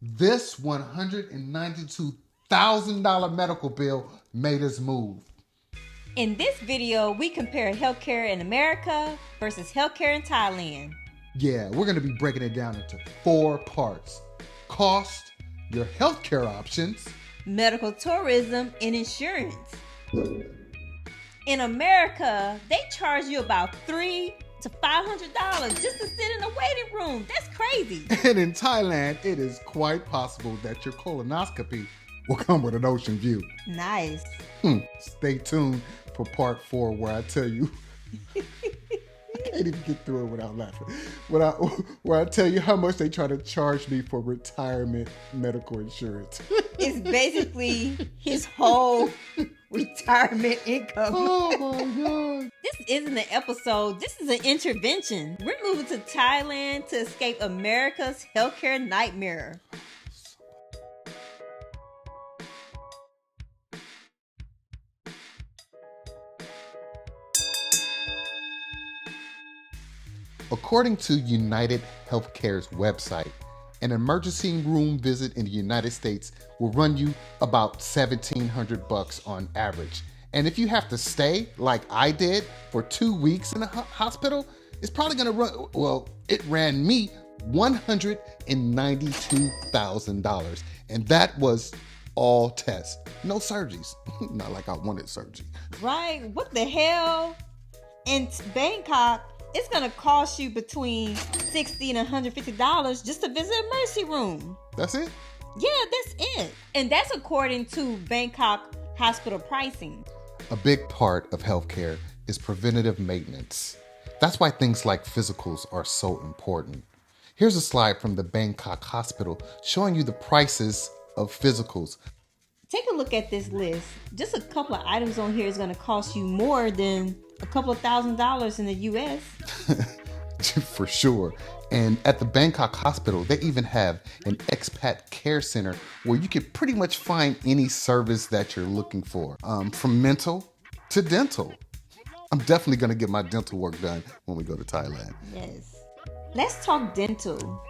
This $192,000 medical bill made us move. In this video, we compare healthcare in America versus healthcare in Thailand. Yeah, we're going to be breaking it down into 4 parts. Cost, your healthcare options, medical tourism, and insurance. In America, they charge you about $300 to $500 just to sit in a waiting room. That's crazy. And in Thailand, it is quite possible that your colonoscopy will come with an ocean view. Nice. Stay tuned for part 4 where I tell you, I can't even get through it without laughing, where I tell you how much they try to charge me for retirement medical insurance. It's basically his whole retirement income. Oh my God. This isn't an episode, this is an intervention. We're moving to Thailand to escape America's healthcare nightmare. According to United Healthcare's website, an emergency room visit in the United States will run you about $1,700 on average. And if you have to stay, like I did, for 2 weeks in a hospital, it's probably gonna run, well, it ran me $192,000. And that was all tests, no surgeries. Not like I wanted surgery. Right, what the hell? In Bangkok, it's gonna cost you between $60 and $150 just to visit an emergency room. That's it? Yeah, that's it. And that's according to Bangkok hospital pricing. A big part of healthcare is preventative maintenance. That's why things like physicals are so important. Here's a slide from the Bangkok hospital showing you the prices of physicals. Take a look at this list. Just a couple of items on here is gonna cost you more than a couple of $1,000s in the US. For sure. And at the Bangkok hospital, they even have an expat care center where you can pretty much find any service that you're looking for, from mental to dental. I'm definitely going to get my dental work done when we go to Thailand. Yes. Let's talk dental.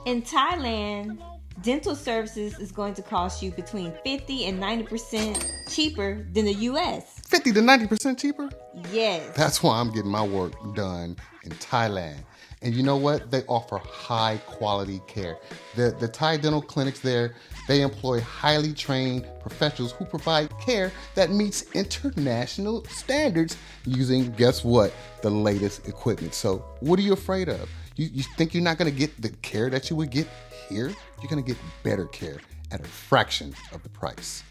In Thailand, dental services is going to cost you between 50 and 90% cheaper than the US. 50 to 90% cheaper? Yes. That's why I'm getting my work done in Thailand. And you know what? They offer high quality care. The Thai dental clinics there, they employ highly trained professionals who provide care that meets international standards using, guess what? The latest equipment. So what are you afraid of? You think you're not gonna get the care that you would get here? You're gonna get better care at a fraction of the price.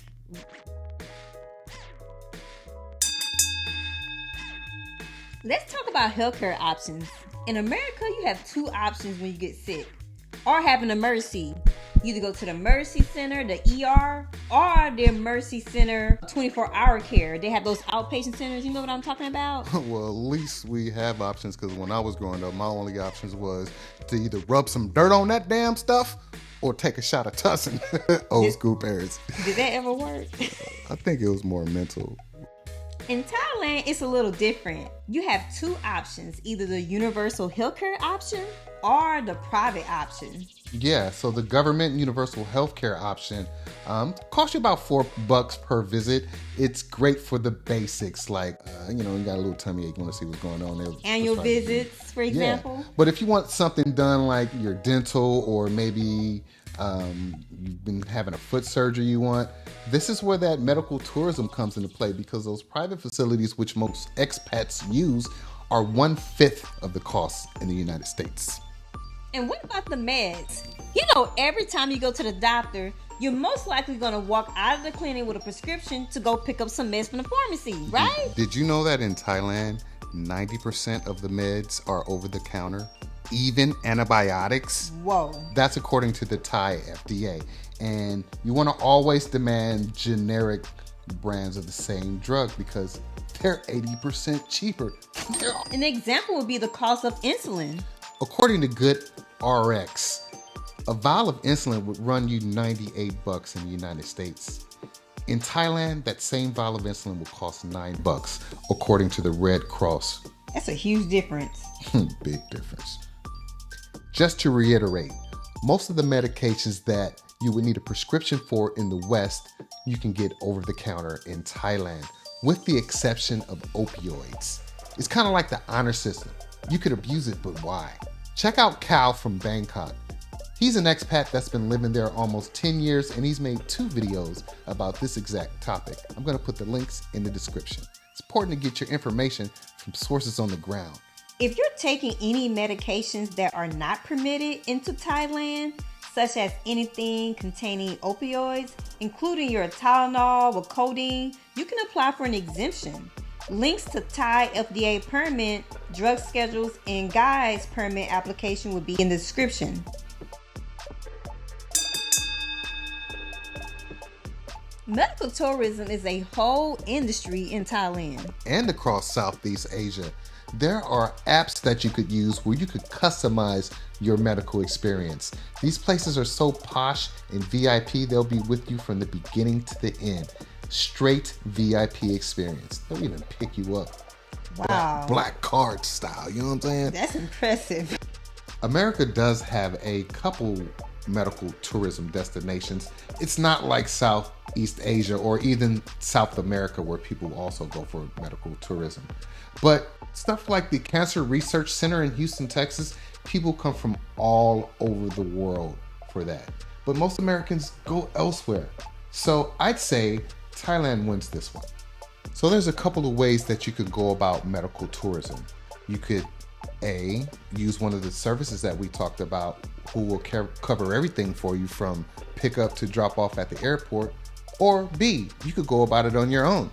Let's talk about healthcare options. In America, you have 2 options when you get sick or have an emergency. You either go to the emergency center, the ER, or the emergency center 24-hour care. They have those outpatient centers. You know what I'm talking about? Well, at least we have options, because when I was growing up, my only options was to either rub some dirt on that damn stuff or take a shot of Tussin. Old school parents. Did that ever work? I think it was more mental. In Thailand, it's a little different. You have 2 options, either the universal healthcare option or the private option. Yeah, so the government universal healthcare option costs you about $4 per visit. It's great for the basics, like, you got a little tummy ache, you want to see what's going on there. Annual visits, for example. Yeah. But if you want something done like your dental, or maybe you've been having a foot surgery you want, this is where that medical tourism comes into play, because those private facilities, which most expats use, are 1/5 of the cost in the United States. And what about the meds? Every time you go to the doctor, you're most likely going to walk out of the clinic with a prescription to go pick up some meds from the pharmacy, right? Did you know that in Thailand, 90% of the meds are over the counter? Even antibiotics? Whoa. That's according to the Thai FDA. And you want to always demand generic brands of the same drug, because they're 80% cheaper. An example would be the cost of insulin. According to Good RX, a vial of insulin would run you $98 in the United States. In Thailand, that same vial of insulin will cost $9, according to the Red Cross. That's a huge difference. Big difference. Just to reiterate, Most of the medications that you would need a prescription for in the West, you can get over the counter in Thailand, with the exception of opioids. It's kind of like the honor system. You could abuse it, but why? Check out Cal from Bangkok. He's an expat that's been living there almost 10 years, and he's made 2 videos about this exact topic. I'm going to put the links in the description. It's important to get your information from sources on the ground. If you're taking any medications that are not permitted into Thailand, such as anything containing opioids, including your Tylenol or codeine, you can apply for an exemption. Links to Thai FDA permit, drug schedules, and guides permit application will be in the description. Medical tourism is a whole industry in Thailand. And across Southeast Asia, there are apps that you could use where you could customize your medical experience. These places are so posh and VIP, they'll be with you from the beginning to the end. Straight VIP experience. They'll even pick you up. Wow. Black card style, you know what I'm saying? That's impressive. America does have a couple medical tourism destinations. It's not like Southeast Asia or even South America where people also go for medical tourism. But stuff like the Cancer Research Center in Houston, Texas, people come from all over the world for that. But most Americans go elsewhere. So I'd say Thailand wins this one. So there's a couple of ways that you could go about medical tourism. You could A, use one of the services that we talked about who will cover everything for you from pick up to drop off at the airport. Or B, you could go about it on your own.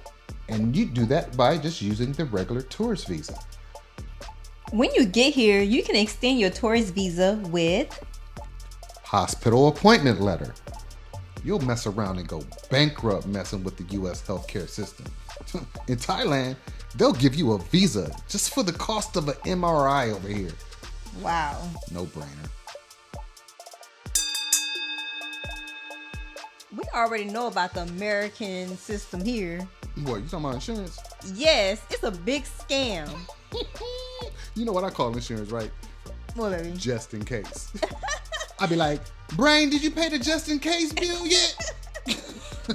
And you do that by just using the regular tourist visa. When you get here, you can extend your tourist visa with Hospital appointment letter. You'll mess around and go bankrupt messing with the U.S. healthcare system. In Thailand, they'll give you a visa just for the cost of an MRI over here. Wow. No brainer. We already know about the American system here. What, you talking about insurance? Yes, it's a big scam. You know what I call insurance, right? What, baby? Just in case. I'd be like, Brain, did you pay the just in case bill yet?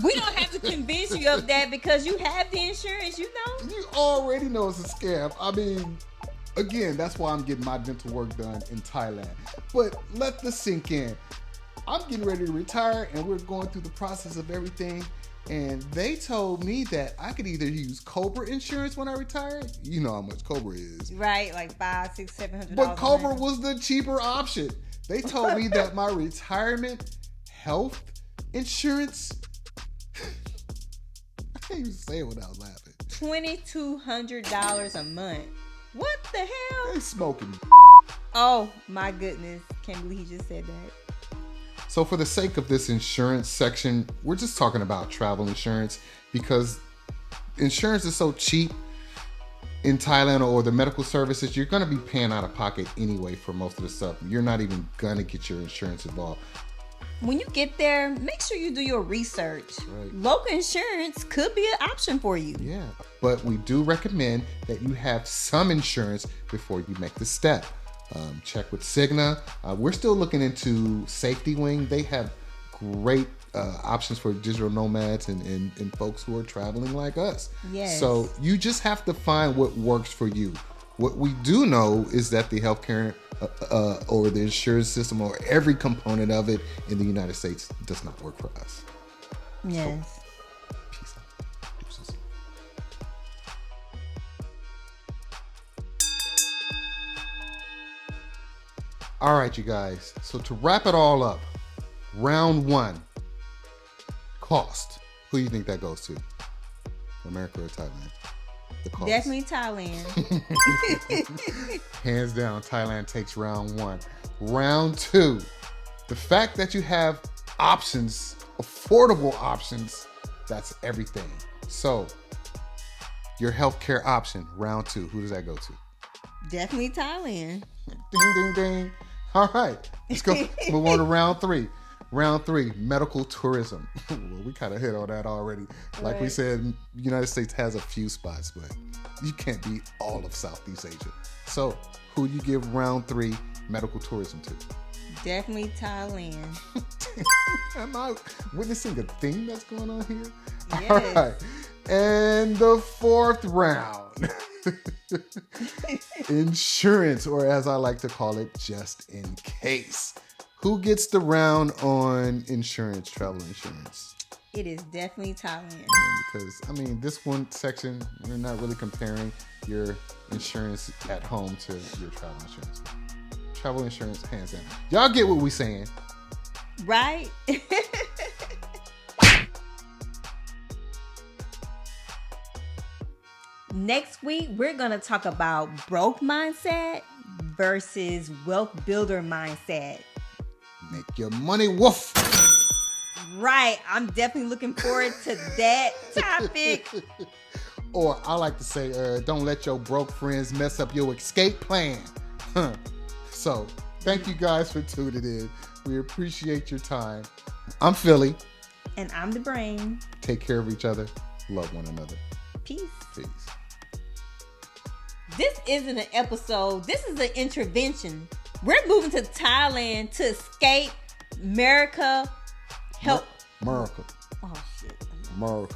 We don't have to convince you of that because you have the insurance, you know? You already know it's a scam. I mean, again, that's why I'm getting my dental work done in Thailand. But let this sink in. I'm getting ready to retire and we're going through the process of everything. And they told me that I could either use Cobra insurance when I retire. You know how much Cobra is. Right, like $500, $600, $700. But Cobra was the cheaper option. They told me that my retirement health insurance, I can't even say it without laughing. $2,200 a month. What the hell? They smoking. Oh my goodness. Can't believe he just said that. So for the sake of this insurance section, we're just talking about travel insurance because insurance is so cheap in Thailand or the medical services, you're going to be paying out of pocket anyway for most of the stuff. You're not even going to get your insurance involved. When you get there, make sure you do your research. Right. Local insurance could be an option for you. Yeah, but we do recommend that you have some insurance before you make the step. Check with Cigna. We're still looking into Safety Wing. They have great options for digital nomads and folks who are traveling like us. Yes. So you just have to find what works for you. What we do know is that the healthcare or the insurance system or every component of it in the United States does not work for us. Yes. So, peace out. Deuces. All right, you guys. So to wrap it all up, round 1, cost. Who do you think that goes to? America or Thailand? The cost. Definitely Thailand. Hands down, Thailand takes round 1. Round 2, the fact that you have options, affordable options, that's everything. So, your healthcare option, round 2, who does that go to? Definitely Thailand. Ding, ding, ding. All right, let's go move on to round 3. Round 3, medical tourism. Well, we kind of hit on that already. Like we said, the United States has a few spots, but you can't beat all of Southeast Asia. So, who do you give round 3 medical tourism to? Definitely Thailand. Am I witnessing a theme that's going on here? Yes. All right. And the fourth round. Insurance, or as I like to call it, just in case. Who gets the round on insurance, travel insurance? It is definitely Thailand. Because, I mean, this one section, we're not really comparing your insurance at home to your travel insurance. Travel insurance, hands down. Y'all get what we saying. Right? Next week, we're going to talk about broke mindset versus wealth builder mindset. Make your money woof. Right. I'm definitely looking forward to that topic. Or I like to say, don't let your broke friends mess up your escape plan. So, thank you guys for tuning in. We appreciate your time. I'm Philly. And I'm the brain. Take care of each other. Love one another. Peace. Peace. This isn't an episode. This is an intervention. We're moving to Thailand to escape America. Help. America. Oh, shit. America.